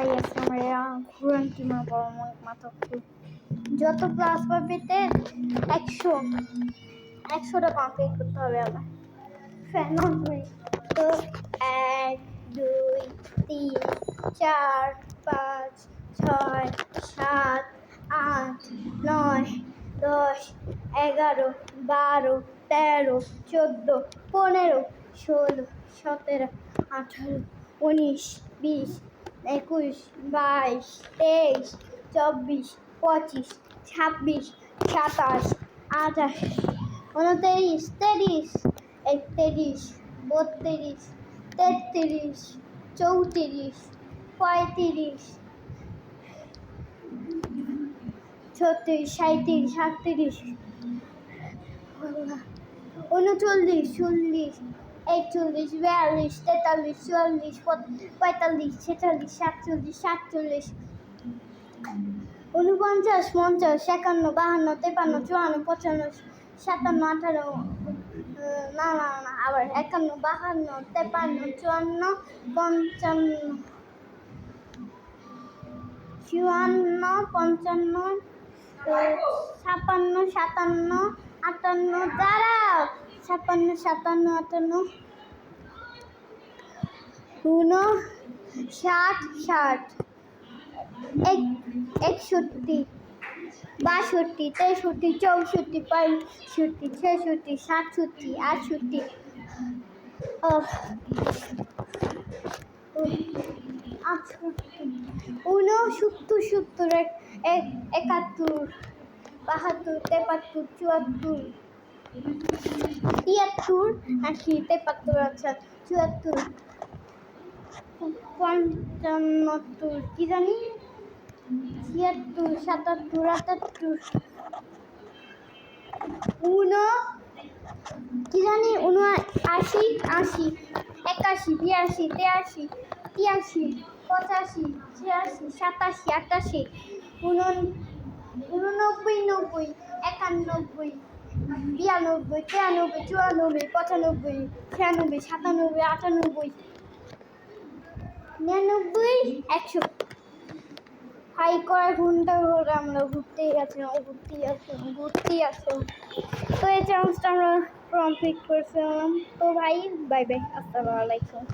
ভাই আছে আমার ঘুরান কিমা বড় মাথা যত প্লাস পাবে 100টা কমপ্লিট করতে হবে আমার ফ্যান তো 1 2 3 4 5 6 7 8 9 10 11 12 13 14 15 16 17 18 19 20 21 22 23 24 25 26 27 28 29 30 31 32 33 34 35 36 37 38 39 40 41 42 43 44 45 46 47 47 49 50 51 52 53 54 55 56 57 না আবার 51 52 53 54 55 54 56 57 58 দাঁড়াও 56 57 58 60 61 62 63 64 65 66 67 68 69 70 71 72 73 74 73 80 73 আচ্ছা 74 75 কি জানি 76 77 78 কি জানি 79 80 81 82 83 85 86 87 88 89 90 91 92 93 94 95 96 97 98 99 100 হাই কয় ঘন্টা ধরে আমরা ঘুরতেই আছি তো এই চ্যালেঞ্জটা আমরা কমপ্লিট করছিলাম তো ভাই বাই বাই আসসালামু আলাইকুম।